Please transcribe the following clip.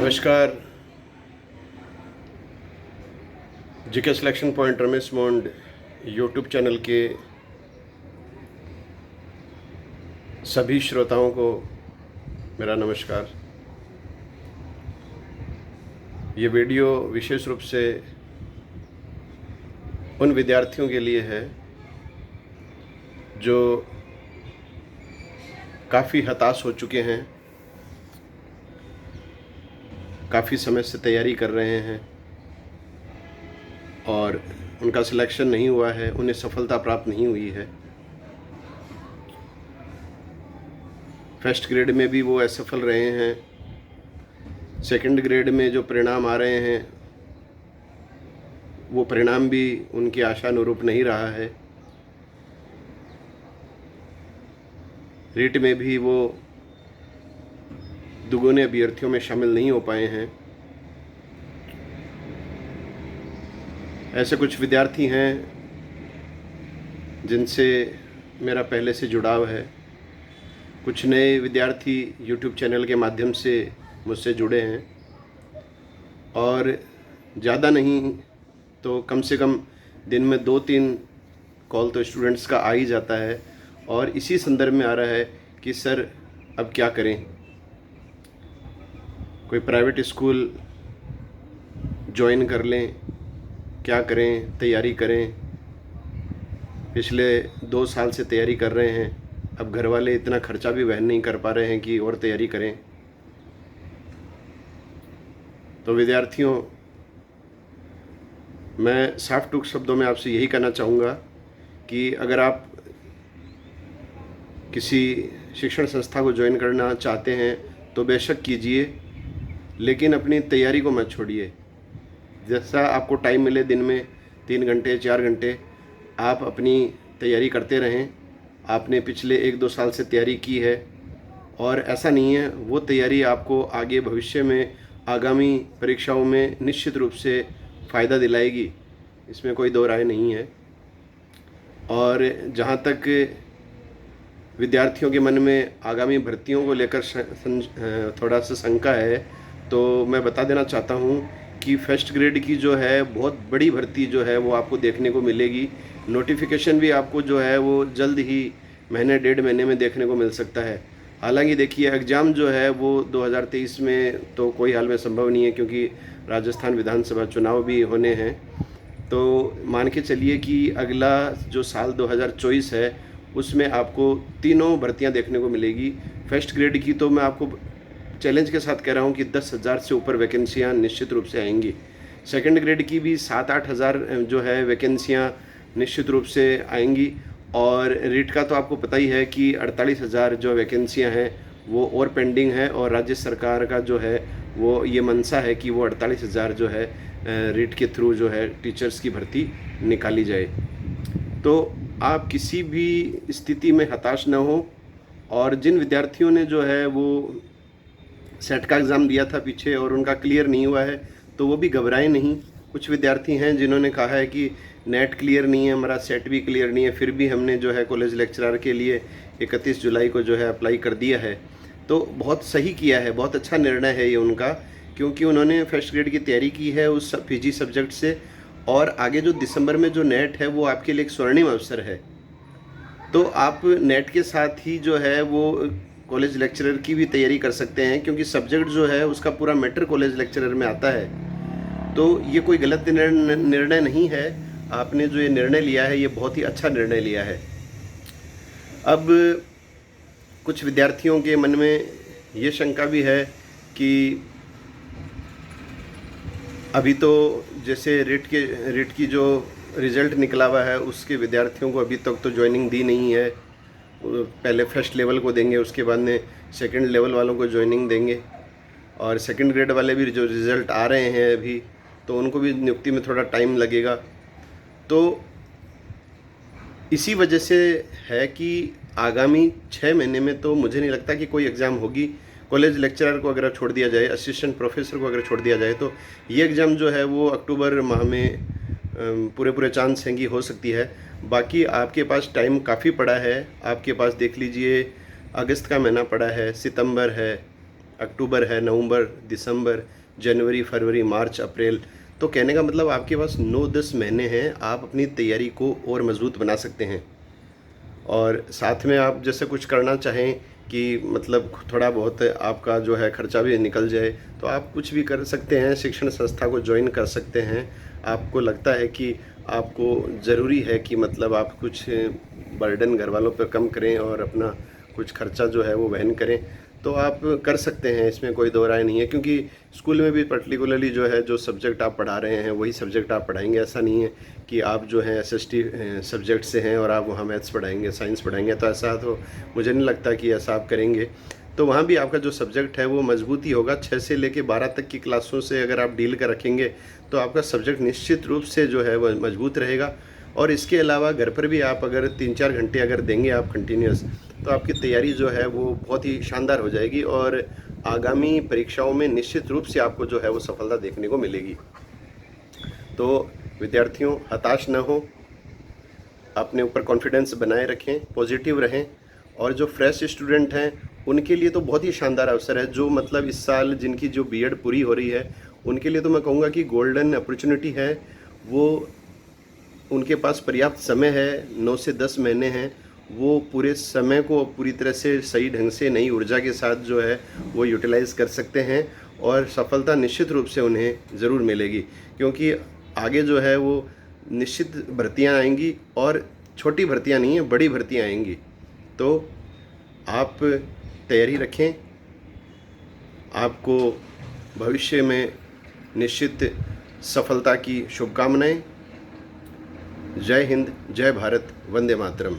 नमस्कार। GK selection point Ramesh मोंड YouTube channel के सभी श्रोताओं को मेरा नमस्कार। ये वीडियो विशेष रूप से उन विद्यार्थियों के लिए है जो काफ़ी हताश हो चुके हैं, काफ़ी समय से तैयारी कर रहे हैं और उनका सिलेक्शन नहीं हुआ है, उन्हें सफलता प्राप्त नहीं हुई है। फर्स्ट ग्रेड में भी वो असफल रहे हैं, सेकंड ग्रेड में जो परिणाम आ रहे हैं वो परिणाम भी उनकी आशानुरूप नहीं रहा है। रीट में भी वो दुगुने अभ्यर्थियों में शामिल नहीं हो पाए हैं। ऐसे कुछ विद्यार्थी हैं जिनसे मेरा पहले से जुड़ाव है। कुछ नए विद्यार्थी यूट्यूब चैनल के माध्यम से मुझसे जुड़े हैं और ज़्यादा नहीं तो कम से कम दिन में 2-3 कॉल तो स्टूडेंट्स का आ ही जाता है और इसी संदर्भ में आ रहा है कि सर अब क्या करें, कोई प्राइवेट स्कूल ज्वाइन कर लें, क्या करें, तैयारी करें। पिछले 2 साल से तैयारी कर रहे हैं, अब घर वाले इतना खर्चा भी वहन नहीं कर पा रहे हैं कि और तैयारी करें। तो विद्यार्थियों, मैं साफ टूक शब्दों में आपसे यही कहना चाहूँगा कि अगर आप किसी शिक्षण संस्था को ज्वाइन करना चाहते हैं तो बेशक कीजिए, लेकिन अपनी तैयारी को मत छोड़िए। जैसा आपको टाइम मिले, दिन में 3 घंटे 4 घंटे आप अपनी तैयारी करते रहें। आपने पिछले 1-2 साल से तैयारी की है और ऐसा नहीं है, वो तैयारी आपको आगे भविष्य में आगामी परीक्षाओं में निश्चित रूप से फ़ायदा दिलाएगी, इसमें कोई दो राय नहीं है। और जहाँ तक विद्यार्थियों के मन में आगामी भर्तियों को लेकर थोड़ा सा शंका है, तो मैं बता देना चाहता हूँ कि फर्स्ट ग्रेड की जो है बहुत बड़ी भर्ती जो है वो आपको देखने को मिलेगी। नोटिफिकेशन भी आपको जो है वो जल्द ही महीने 1.5 महीने में देखने को मिल सकता है। हालांकि देखिए, एग्ज़ाम जो है वो 2023 में तो कोई हाल में संभव नहीं है, क्योंकि राजस्थान विधानसभा चुनाव भी होने हैं। तो मान के चलिए कि अगला जो साल 2024 है उसमें आपको तीनों भर्तियां देखने को मिलेगी। फर्स्ट ग्रेड की तो मैं आपको चैलेंज के साथ कह रहा हूं कि 10,000 से ऊपर वैकेंसियां निश्चित रूप से आएंगी। सेकंड ग्रेड की भी 7-8 हज़ार जो है वैकेंसियां निश्चित रूप से आएंगी। और रीट का तो आपको पता ही है कि 48,000 जो वैकेंसियां हैं वो और पेंडिंग है, और राज्य सरकार का जो है वो ये मंशा है कि वो 48,000 जो है रीट के थ्रू जो है टीचर्स की भर्ती निकाली जाए। तो आप किसी भी स्थिति में हताश न हो। और जिन विद्यार्थियों ने जो है वो सेट का एग्ज़ाम दिया था पीछे और उनका क्लियर नहीं हुआ है, तो वो भी घबराएं नहीं। कुछ विद्यार्थी हैं जिन्होंने कहा है कि नेट क्लियर नहीं है, हमारा सेट भी क्लियर नहीं है, फिर भी हमने जो है कॉलेज लेक्चरर के लिए 31 जुलाई को जो है अप्लाई कर दिया है। तो बहुत सही किया है, बहुत अच्छा निर्णय है ये उनका, क्योंकि उन्होंने फर्स्ट ग्रेड की तैयारी की है उस पीजी सब्जेक्ट से। और आगे जो दिसंबर में जो नेट है वो आपके लिए एक स्वर्णिम अवसर है। तो आप नेट के साथ ही जो है वो कॉलेज लेक्चरर की भी तैयारी कर सकते हैं, क्योंकि सब्जेक्ट जो है उसका पूरा मैटर कॉलेज लेक्चरर में आता है। तो ये कोई गलत निर्णय नहीं है। आपने जो ये निर्णय लिया है ये बहुत ही अच्छा निर्णय लिया है। अब कुछ विद्यार्थियों के मन में ये शंका भी है कि अभी तो जैसे रीट की जो रिज़ल्ट निकला हुआ है उसके विद्यार्थियों को अभी तक तो ज्वाइनिंग दी नहीं है। पहले फर्स्ट लेवल को देंगे, उसके बाद में सेकंड लेवल वालों को ज्वाइनिंग देंगे, और सेकंड ग्रेड वाले भी जो रिज़ल्ट आ रहे हैं अभी, तो उनको भी नियुक्ति में थोड़ा टाइम लगेगा। तो इसी वजह से है कि आगामी 6 महीने में तो मुझे नहीं लगता कि कोई एग्ज़ाम होगी। कॉलेज लेक्चरर को अगर छोड़ दिया जाए, असिस्टेंट प्रोफेसर को अगर छोड़ दिया जाए, तो ये एग्ज़ाम जो है वो अक्टूबर माह में पूरे चांस हैं कि हो सकती है। बाकी आपके पास टाइम काफ़ी पड़ा है। आपके पास देख लीजिए, अगस्त का महीना पड़ा है, सितंबर है, अक्टूबर है, नवंबर, दिसंबर, जनवरी, फरवरी, मार्च, अप्रैल। तो कहने का मतलब आपके पास 9-10 महीने हैं, आप अपनी तैयारी को और मज़बूत बना सकते हैं। और साथ में आप जैसे कुछ करना चाहें कि मतलब थोड़ा बहुत आपका जो है खर्चा भी निकल जाए, तो आप कुछ भी कर सकते हैं, शिक्षण संस्था को ज्वाइन कर सकते हैं। आपको लगता है कि आपको ज़रूरी है कि मतलब आप कुछ बर्डन घर वालों पर कम करें और अपना कुछ खर्चा जो है वो वहन करें, तो आप कर सकते हैं, इसमें कोई दो राय नहीं है। क्योंकि स्कूल में भी पर्टिकुलरली जो है जो सब्जेक्ट आप पढ़ा रहे हैं वही सब्जेक्ट आप पढ़ाएंगे। ऐसा नहीं है कि आप जो है एसएसटी सब्जेक्ट से हैं और आप वहाँ मैथ्स पढ़ाएंगे, साइंस पढ़ाएंगे, तो ऐसा तो मुझे नहीं लगता कि ऐसा आप करेंगे। तो वहाँ भी आपका जो सब्जेक्ट है वो मजबूत ही होगा। 6 से लेके 12 तक की क्लासों से अगर आप डील कर रखेंगे तो आपका सब्जेक्ट निश्चित रूप से जो है वह मजबूत रहेगा। और इसके अलावा घर पर भी आप अगर 3-4 घंटे अगर देंगे आप कंटिन्यूस, तो आपकी तैयारी जो है वो बहुत ही शानदार हो जाएगी और आगामी परीक्षाओं में निश्चित रूप से आपको जो है वो सफलता देखने को मिलेगी। तो विद्यार्थियों, हताश न हो, अपने ऊपर कॉन्फिडेंस बनाए रखें, पॉजिटिव रहें। और जो फ्रेश स्टूडेंट हैं उनके लिए तो बहुत ही शानदार अवसर है। जो मतलब इस साल जिनकी जो बीएड पूरी हो रही है उनके लिए तो मैं कहूँगा कि गोल्डन अपॉर्चुनिटी है। वो उनके पास पर्याप्त समय है, 9 से 10 महीने हैं। वो पूरे समय को पूरी तरह से सही ढंग से नई ऊर्जा के साथ जो है वो यूटिलाइज़ कर सकते हैं और सफलता निश्चित रूप से उन्हें ज़रूर मिलेगी। क्योंकि आगे जो है वो निश्चित भर्तियां आएंगी और छोटी भर्तियां नहीं है, बड़ी भर्तियां आएंगी। तो आप तैयारी रखें, आपको भविष्य में निश्चित सफलता की शुभकामनाएं। जय हिंद, जय भारत, वंदे मातरम।